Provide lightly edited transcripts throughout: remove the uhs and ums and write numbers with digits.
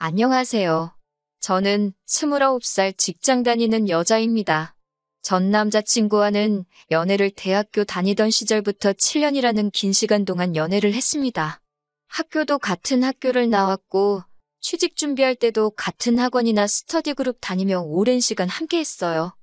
안녕하세요. 저는 29살 직장 다니는 여자입니다. 전 남자친구와는 연애를 대학교 다니던 시절부터 7년이라는 긴 시간 동안 연애를 했습니다. 학교도 같은 학교를 나왔고 취직 준비할 때도 같은 학원이나 스터디 그룹 다니며 오랜 시간 함께 했어요.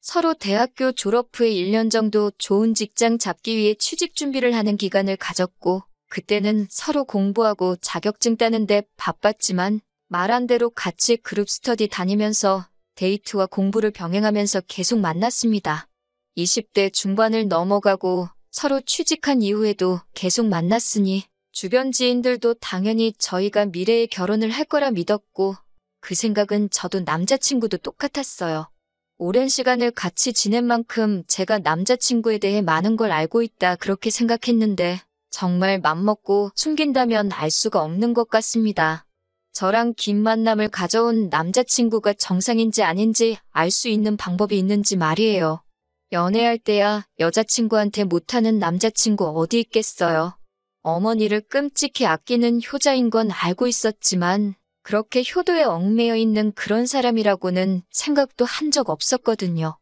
서로 대학교 졸업 후에 1년 정도 좋은 직장 잡기 위해 취직 준비를 하는 기간을 가졌고 그때는 서로 공부하고 자격증 따는데 바빴지만 말한 대로 같이 그룹 스터디 다니면서 데이트와 공부를 병행하면서 계속 만났습니다. 20대 중반을 넘어가고 서로 취직한 이후에도 계속 만났으니 주변 지인들도 당연히 저희가 미래에 결혼을 할 거라 믿었고 그 생각은 저도 남자친구도 똑같았어요. 오랜 시간을 같이 지낸 만큼 제가 남자친구에 대해 많은 걸 알고 있다 그렇게 생각했는데 정말 맘먹고 숨긴다면 알 수가 없는 것 같습니다. 저랑 긴 만남을 가져온 남자친구가 정상인지 아닌지 알 수 있는 방법이 있는지 말이에요. 연애할 때야 여자친구한테 못하는 남자친구 어디 있겠어요. 어머니를 끔찍히 아끼는 효자인 건 알고 있었지만 그렇게 효도에 얽매여 있는 그런 사람이라고는 생각도 한 적 없었거든요.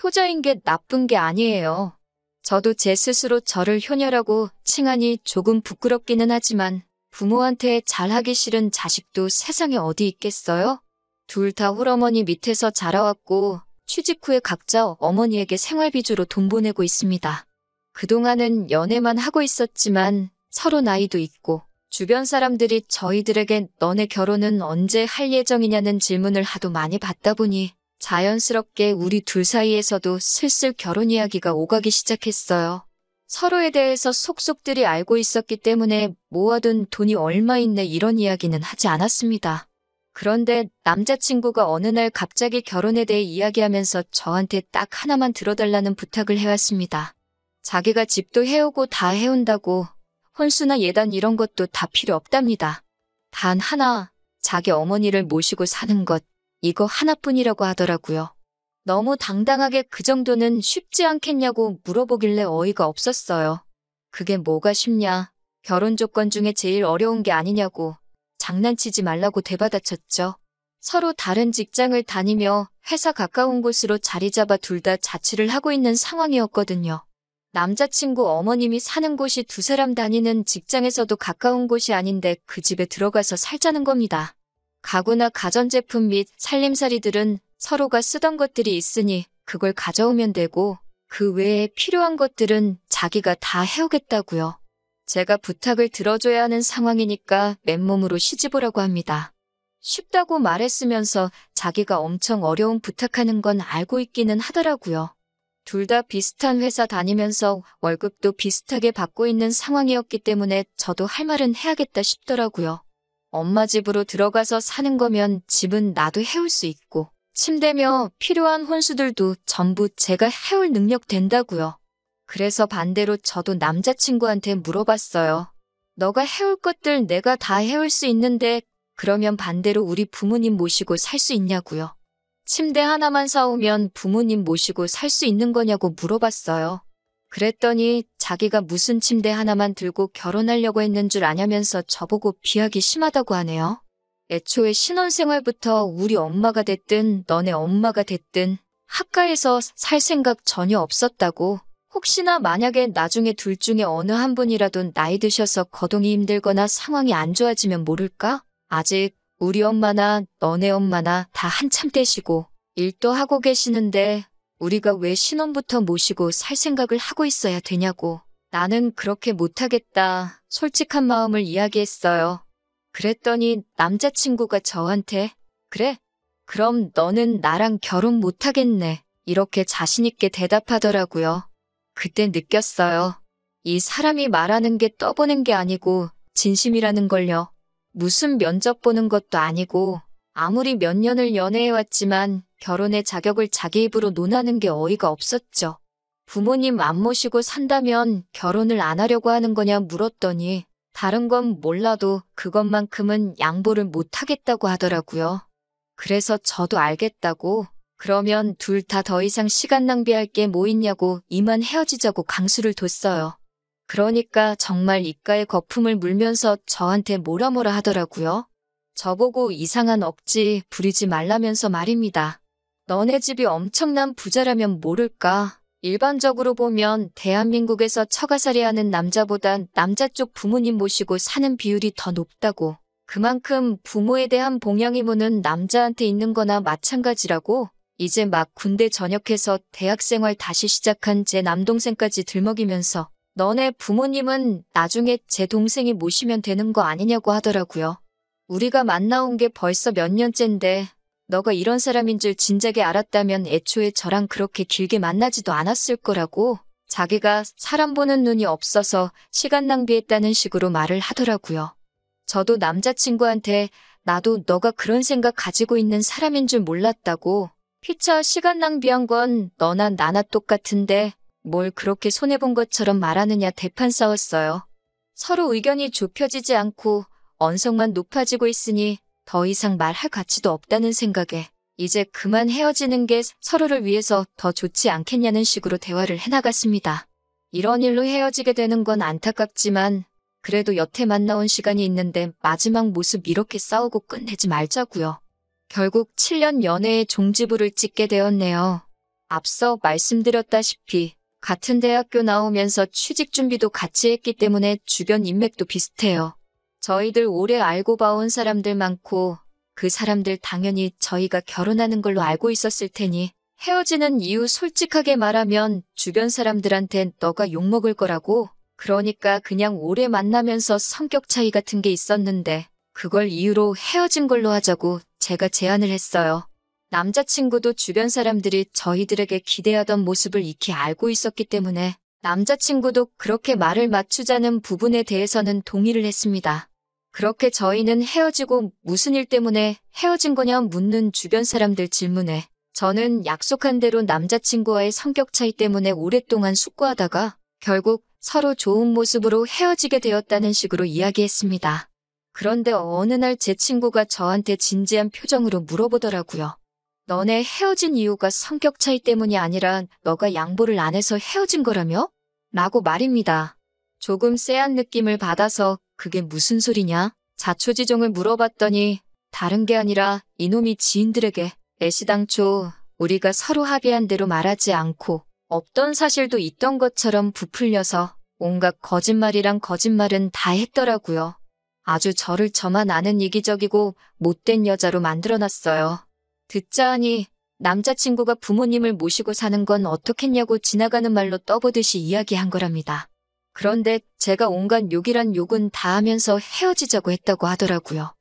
효자인 게 나쁜 게 아니에요. 저도 제 스스로 저를 효녀라고 칭하니 조금 부끄럽기는 하지만 부모한테 잘하기 싫은 자식도 세상에 어디 있겠어요? 둘 다 홀어머니 밑에서 자라왔고 취직 후에 각자 어머니에게 생활비주로 돈 보내고 있습니다. 그동안은 연애만 하고 있었지만 서로 나이도 있고 주변 사람들이 저희들에게 너네 결혼은 언제 할 예정이냐는 질문을 하도 많이 받다 보니 자연스럽게 우리 둘 사이에서도 슬슬 결혼 이야기가 오가기 시작했어요. 서로에 대해서 속속들이 알고 있었기 때문에 모아둔 돈이 얼마 있네 이런 이야기는 하지 않았습니다. 그런데 남자친구가 어느 날 갑자기 결혼에 대해 이야기하면서 저한테 딱 하나만 들어달라는 부탁을 해왔습니다. 자기가 집도 해오고 다 해온다고 혼수나 예단 이런 것도 다 필요 없답니다. 단 하나, 자기 어머니를 모시고 사는 것, 이거 하나뿐이라고 하더라고요. 너무 당당하게 그 정도는 쉽지 않겠냐고 물어보길래 어이가 없었어요. 그게 뭐가 쉽냐? 결혼 조건 중에 제일 어려운 게 아니냐고 장난치지 말라고 되받아쳤죠. 서로 다른 직장을 다니며 회사 가까운 곳으로 자리 잡아 둘 다 자취를 하고 있는 상황이었거든요. 남자친구 어머님이 사는 곳이 두 사람 다니는 직장에서도 가까운 곳이 아닌데 그 집에 들어가서 살자는 겁니다. 가구나 가전제품 및 살림살이들은 서로가 쓰던 것들이 있으니 그걸 가져오면 되고 그 외에 필요한 것들은 자기가 다 해오겠다고요. 제가 부탁을 들어줘야 하는 상황이니까 맨몸으로 시집오라고 합니다. 쉽다고 말했으면서 자기가 엄청 어려운 부탁하는 건 알고 있기는 하더라고요. 둘 다 비슷한 회사 다니면서 월급도 비슷하게 받고 있는 상황이었기 때문에 저도 할 말은 해야겠다 싶더라고요. 엄마 집으로 들어가서 사는 거면 집은 나도 해올 수 있고 침대며 필요한 혼수들도 전부 제가 해올 능력 된다고요. 그래서 반대로 저도 남자친구한테 물어봤어요. 너가 해올 것들 내가 다 해올 수 있는데 그러면 반대로 우리 부모님 모시고 살 수 있냐고요. 침대 하나만 사오면 부모님 모시고 살 수 있는 거냐고 물어봤어요. 그랬더니 자기가 무슨 침대 하나만 들고 결혼하려고 했는 줄 아냐면서 저보고 비하기 심하다고 하네요. 애초에 신혼생활부터 우리 엄마가 됐든 너네 엄마가 됐든 학가에서 살 생각 전혀 없었다고. 혹시나 만약에 나중에 둘 중에 어느 한 분이라도 나이 드셔서 거동이 힘들거나 상황이 안 좋아지면 모를까? 아직 우리 엄마나 너네 엄마나 다 한참 되시고 일도 하고 계시는데 우리가 왜 신혼부터 모시고 살 생각을 하고 있어야 되냐고. 나는 그렇게 못하겠다. 솔직한 마음을 이야기했어요. 그랬더니 남자친구가 저한테 그래? 그럼 너는 나랑 결혼 못하겠네. 이렇게 자신있게 대답하더라고요. 그때 느꼈어요. 이 사람이 말하는 게 떠보는 게 아니고 진심이라는 걸요. 무슨 면접 보는 것도 아니고 아무리 몇 년을 연애해왔지만 결혼의 자격을 자기 입으로 논하는 게 어이가 없었죠. 부모님 안 모시고 산다면 결혼을 안 하려고 하는 거냐 물었더니 다른 건 몰라도 그것만큼은 양보를 못 하겠다고 하더라고요. 그래서 저도 알겠다고 그러면 둘 다 더 이상 시간 낭비할 게 뭐 있냐고 이만 헤어지자고 강수를 뒀어요. 그러니까 정말 입가에 거품을 물면서 저한테 뭐라 하더라고요. 저보고 이상한 억지 부리지 말라면서 말입니다. 너네 집이 엄청난 부자라면 모를까? 일반적으로 보면 대한민국에서 처가살이하는 남자보단 남자 쪽 부모님 모시고 사는 비율이 더 높다고. 그만큼 부모에 대한 봉양 의무는 남자한테 있는 거나 마찬가지라고. 이제 막 군대 전역해서 대학생활 다시 시작한 제 남동생까지 들먹이면서 너네 부모님은 나중에 제 동생이 모시면 되는 거 아니냐고 하더라고요. 우리가 만나온 게 벌써 몇 년째인데 너가 이런 사람인 줄 진작에 알았다면 애초에 저랑 그렇게 길게 만나지도 않았을 거라고. 자기가 사람 보는 눈이 없어서 시간 낭비했다는 식으로 말을 하더라고요. 저도 남자친구한테 나도 너가 그런 생각 가지고 있는 사람인 줄 몰랐다고. 피차 시간 낭비한 건 너나 나나 똑같은데 뭘 그렇게 손해본 것처럼 말하느냐 대판 싸웠어요. 서로 의견이 좁혀지지 않고 언성만 높아지고 있으니 더 이상 말할 가치도 없다는 생각에 이제 그만 헤어지는 게 서로를 위해서 더 좋지 않겠냐는 식으로 대화를 해나갔습니다. 이런 일로 헤어지게 되는 건 안타깝지만 그래도 여태 만나온 시간이 있는데 마지막 모습 이렇게 싸우고 끝내지 말자고요. 결국 7년 연애에 종지부를 찍게 되었네요. 앞서 말씀드렸다시피 같은 대학교 나오면서 취직 준비도 같이 했기 때문에 주변 인맥도 비슷해요. 저희들 오래 알고 봐온 사람들 많고 그 사람들 당연히 저희가 결혼하는 걸로 알고 있었을 테니 헤어지는 이유 솔직하게 말하면 주변 사람들한텐 너가 욕먹을 거라고. 그러니까 그냥 오래 만나면서 성격 차이 같은 게 있었는데 그걸 이유로 헤어진 걸로 하자고 제가 제안을 했어요. 남자친구도 주변 사람들이 저희들에게 기대하던 모습을 익히 알고 있었기 때문에 남자친구도 그렇게 말을 맞추자는 부분에 대해서는 동의를 했습니다. 그렇게 저희는 헤어지고 무슨 일 때문에 헤어진 거냐 묻는 주변 사람들 질문에 저는 약속한 대로 남자친구와의 성격 차이 때문에 오랫동안 숙고하다가 결국 서로 좋은 모습으로 헤어지게 되었다는 식으로 이야기했습니다. 그런데 어느 날 제 친구가 저한테 진지한 표정으로 물어보더라고요. 너네 헤어진 이유가 성격 차이 때문이 아니라 너가 양보를 안 해서 헤어진 거라며? 라고 말입니다. 조금 쎄한 느낌을 받아서 그게 무슨 소리냐? 자초지종을 물어봤더니 다른 게 아니라 이놈이 지인들에게 애시당초 우리가 서로 합의한 대로 말하지 않고 없던 사실도 있던 것처럼 부풀려서 온갖 거짓말이랑 거짓말은 다 했더라고요. 아주 저를 저만 아는 이기적이고 못된 여자로 만들어놨어요. 듣자 하니 남자친구가 부모님을 모시고 사는 건 어떻겠냐고 지나가는 말로 떠보듯이 이야기한 거랍니다. 그런데 제가 온갖 욕이란 욕은 다 하면서 헤어지자고 했다고 하더라고요.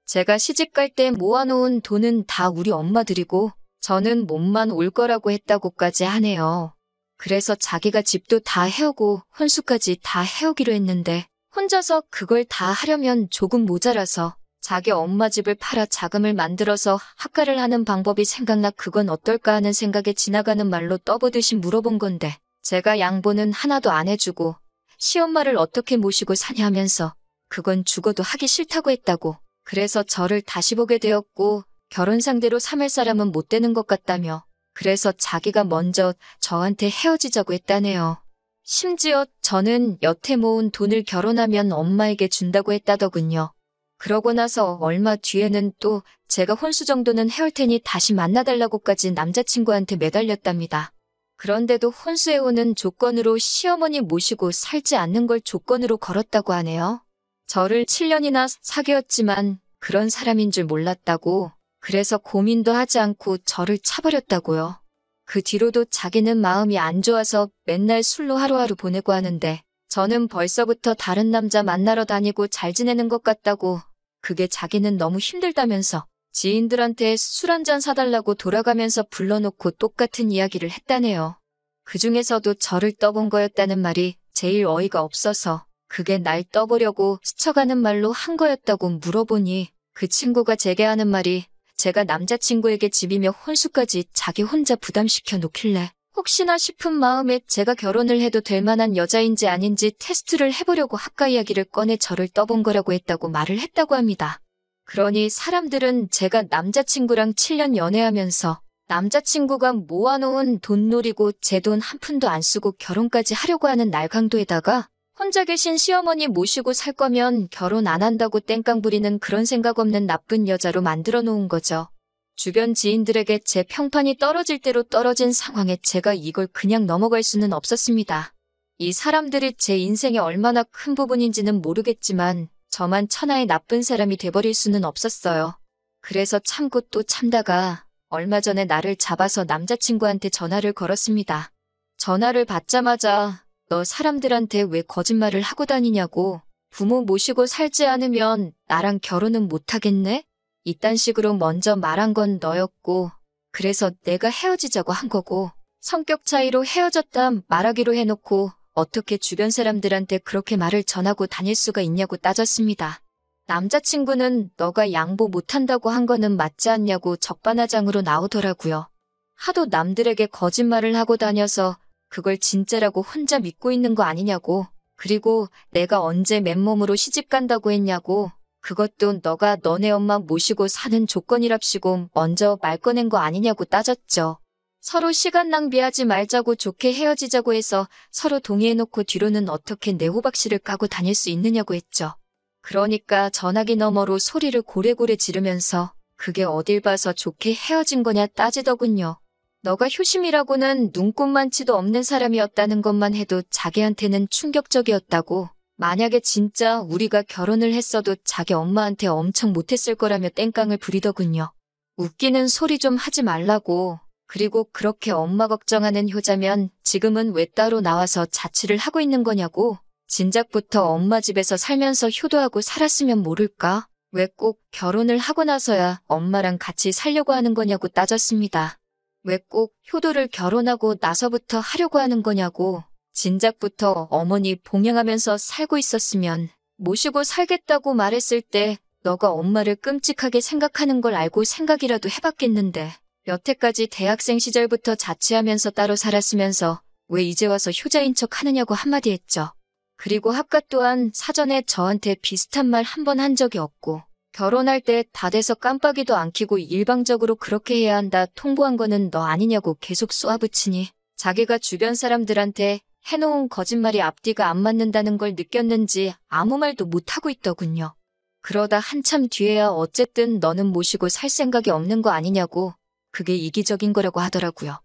제가 시집갈 때 모아놓은 돈은 다 우리 엄마 드리고 저는 몸만 올 거라고 했다고까지 하네요. 그래서 자기가 집도 다 해오고 혼수까지 다 해오기로 했는데 혼자서 그걸 다 하려면 조금 모자라서 자기 엄마 집을 팔아 자금을 만들어서 학가를 하는 방법이 생각나 그건 어떨까 하는 생각에 지나가는 말로 떠보듯이 물어본 건데 제가 양보는 하나도 안 해주고 시엄마를 어떻게 모시고 사냐 하면서 그건 죽어도 하기 싫다고 했다고. 그래서 저를 다시 보게 되었고 결혼 상대로 삼을 사람은 못 되는 것 같다며 그래서 자기가 먼저 저한테 헤어지자고 했다네요. 심지어 저는 여태 모은 돈을 결혼하면 엄마에게 준다고 했다더군요. 그러고 나서 얼마 뒤에는 또 제가 혼수 정도는 해올 테니 다시 만나달라고까지 남자친구한테 매달렸답니다. 그런데도 혼수해오는 조건으로 시어머니 모시고 살지 않는 걸 조건으로 걸었다고 하네요. 저를 7년이나 사귀었지만 그런 사람인 줄 몰랐다고. 그래서 고민도 하지 않고 저를 차버렸다고요. 그 뒤로도 자기는 마음이 안 좋아서 맨날 술로 하루하루 보내고 하는데 저는 벌써부터 다른 남자 만나러 다니고 잘 지내는 것 같다고. 그게 자기는 너무 힘들다면서 지인들한테 술 한잔 사달라고 돌아가면서 불러놓고 똑같은 이야기를 했다네요. 그중에서도 저를 떠본 거였다는 말이 제일 어이가 없어서 그게 날 떠보려고 스쳐가는 말로 한 거였다고 물어보니 그 친구가 제게 하는 말이 제가 남자친구에게 집이며 혼수까지 자기 혼자 부담시켜 놓길래 혹시나 싶은 마음에 제가 결혼을 해도 될 만한 여자인지 아닌지 테스트를 해보려고 학가 이야기를 꺼내 저를 떠본 거라고 했다고 말을 했다고 합니다. 그러니 사람들은 제가 남자친구랑 7년 연애하면서 남자친구가 모아놓은 돈 노리고 제 돈 한 푼도 안 쓰고 결혼까지 하려고 하는 날강도에다가 혼자 계신 시어머니 모시고 살 거면 결혼 안 한다고 땡깡 부리는 그런 생각 없는 나쁜 여자로 만들어 놓은 거죠. 주변 지인들에게 제 평판이 떨어질 대로 떨어진 상황에 제가 이걸 그냥 넘어갈 수는 없었습니다. 이 사람들이 제 인생에 얼마나 큰 부분인지는 모르겠지만 저만 천하의 나쁜 사람이 돼버릴 수는 없었어요. 그래서 참고 또 참다가 얼마 전에 나를 잡아서 남자친구한테 전화를 걸었습니다. 전화를 받자마자 너 사람들한테 왜 거짓말을 하고 다니냐고, 부모 모시고 살지 않으면 나랑 결혼은 못하겠네? 이딴 식으로 먼저 말한 건 너였고, 그래서 내가 헤어지자고 한 거고, 성격 차이로 헤어졌다 말하기로 해놓고 어떻게 주변 사람들한테 그렇게 말을 전하고 다닐 수가 있냐고 따졌습니다. 남자친구는 너가 양보 못한다고 한 거는 맞지 않냐고 적반하장으로 나오더라고요. 하도 남들에게 거짓말을 하고 다녀서 그걸 진짜라고 혼자 믿고 있는 거 아니냐고, 그리고 내가 언제 맨몸으로 시집 간다고 했냐고, 그것도 너가 너네 엄마 모시고 사는 조건이랍시고 먼저 말 꺼낸 거 아니냐고 따졌죠. 서로 시간 낭비하지 말자고 좋게 헤어지자고 해서 서로 동의해놓고 뒤로는 어떻게 내 호박씨를 까고 다닐 수 있느냐고 했죠. 그러니까 전화기 너머로 소리를 고래고래 지르면서 그게 어딜 봐서 좋게 헤어진 거냐 따지더군요. 너가 효심이라고는 눈꼽만치도 없는 사람이었다는 것만 해도 자기한테는 충격적이었다고, 만약에 진짜 우리가 결혼을 했어도 자기 엄마한테 엄청 못했을 거라며 땡깡을 부리더군요. 웃기는 소리 좀 하지 말라고. 그리고 그렇게 엄마 걱정하는 효자면 지금은 왜 따로 나와서 자취를 하고 있는 거냐고. 진작부터 엄마 집에서 살면서 효도하고 살았으면 모를까? 왜 꼭 결혼을 하고 나서야 엄마랑 같이 살려고 하는 거냐고 따졌습니다. 왜 꼭 효도를 결혼하고 나서부터 하려고 하는 거냐고. 진작부터 어머니 봉양하면서 살고 있었으면 모시고 살겠다고 말했을 때 너가 엄마를 끔찍하게 생각하는 걸 알고 생각이라도 해봤겠는데, 여태까지 대학생 시절부터 자취하면서 따로 살았으면서 왜 이제 와서 효자인 척 하느냐고 한마디 했죠. 그리고 합가 또한 사전에 저한테 비슷한 말 한 번 한 적이 없고, 결혼할 때 다 돼서 깜빡이도 안 켜고 일방적으로 그렇게 해야 한다 통보한 거는 너 아니냐고 계속 쏘아붙이니 자기가 주변 사람들한테 해놓은 거짓말이 앞뒤가 안 맞는다는 걸 느꼈는지 아무 말도 못하고 있더군요. 그러다 한참 뒤에야 어쨌든 너는 모시고 살 생각이 없는 거 아니냐고, 그게 이기적인 거라고 하더라고요.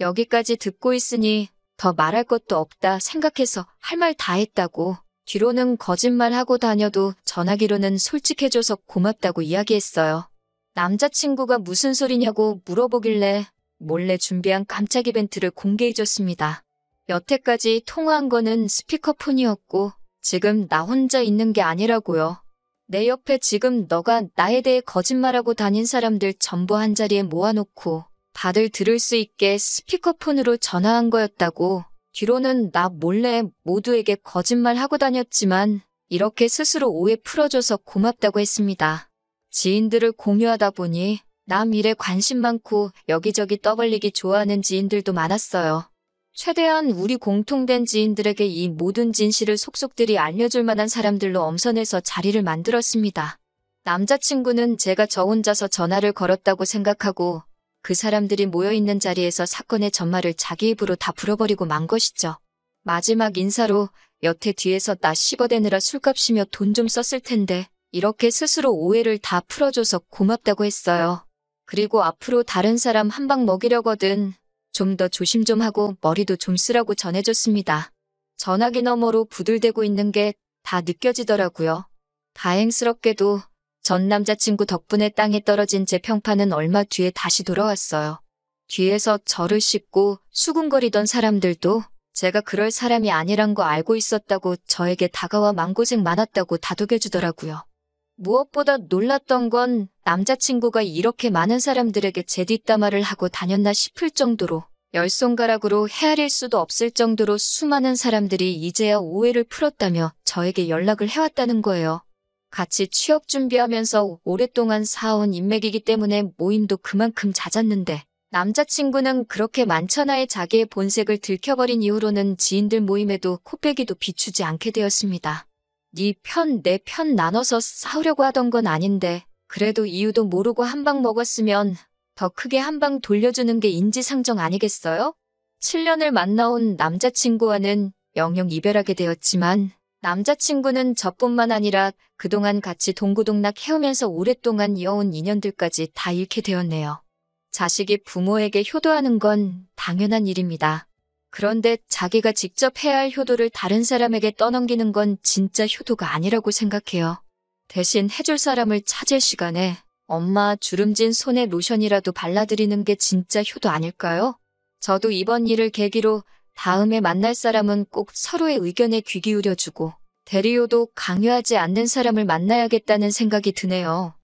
여기까지 듣고 있으니 더 말할 것도 없다 생각해서 할 말 다 했다고, 뒤로는 거짓말하고 다녀도 전화기로는 솔직해줘서 고맙다고 이야기했어요. 남자친구가 무슨 소리냐고 물어보길래 몰래 준비한 깜짝 이벤트를 공개해줬습니다. 여태까지 통화한 거는 스피커폰이었고 지금 나 혼자 있는 게 아니라고요. 내 옆에 지금 너가 나에 대해 거짓말하고 다닌 사람들 전부 한자리에 모아놓고 다들 들을 수 있게 스피커폰으로 전화한 거였다고. 뒤로는 나 몰래 모두에게 거짓말하고 다녔지만 이렇게 스스로 오해 풀어줘서 고맙다고 했습니다. 지인들을 공유하다 보니 남 일에 관심 많고 여기저기 떠벌리기 좋아하는 지인들도 많았어요. 최대한 우리 공통된 지인들에게 이 모든 진실을 속속들이 알려줄 만한 사람들로 엄선해서 자리를 만들었습니다. 남자친구는 제가 저 혼자서 전화를 걸었다고 생각하고 그 사람들이 모여있는 자리에서 사건의 전말을 자기 입으로 다 불어버리고 만 것이죠. 마지막 인사로 여태 뒤에서 나 씹어대느라 술값이며 돈 좀 썼을 텐데 이렇게 스스로 오해를 다 풀어줘서 고맙다고 했어요. 그리고 앞으로 다른 사람 한 방 먹이려거든 좀 더 조심 좀 하고 머리도 좀 쓰라고 전해줬습니다. 전화기 너머로 부들대고 있는 게 다 느껴지더라고요. 다행스럽게도 전 남자친구 덕분에 땅에 떨어진 제 평판은 얼마 뒤에 다시 돌아왔어요. 뒤에서 저를 씹고 수군거리던 사람들도 제가 그럴 사람이 아니란 거 알고 있었다고 저에게 다가와 맘고생 많았다고 다독여주더라고요. 무엇보다 놀랐던 건 남자친구가 이렇게 많은 사람들에게 제 뒷담화를 하고 다녔나 싶을 정도로 열 손가락으로 헤아릴 수도 없을 정도로 수많은 사람들이 이제야 오해를 풀었다며 저에게 연락을 해왔다는 거예요. 같이 취업 준비하면서 오랫동안 쌓아온 인맥이기 때문에 모임도 그만큼 잦았는데 남자친구는 그렇게 만천하에 자기의 본색을 들켜버린 이후로는 지인들 모임에도 코빼기도 비추지 않게 되었습니다. 네 편, 내 편 나눠서 싸우려고 하던 건 아닌데 그래도 이유도 모르고 한 방 먹었으면 더 크게 한 방 돌려주는 게 인지상정 아니겠어요? 7년을 만나온 남자친구와는 영영 이별하게 되었지만 남자친구는 저뿐만 아니라 그동안 같이 동고동락 해오면서 오랫동안 이어온 인연들까지 다 잃게 되었네요. 자식이 부모에게 효도하는 건 당연한 일입니다. 그런데 자기가 직접 해야 할 효도를 다른 사람에게 떠넘기는 건 진짜 효도가 아니라고 생각해요. 대신 해줄 사람을 찾을 시간에 엄마 주름진 손에 로션이라도 발라드리는 게 진짜 효도 아닐까요? 저도 이번 일을 계기로 다음에 만날 사람은 꼭 서로의 의견에 귀 기울여주고 대리효도 강요하지 않는 사람을 만나야겠다는 생각이 드네요.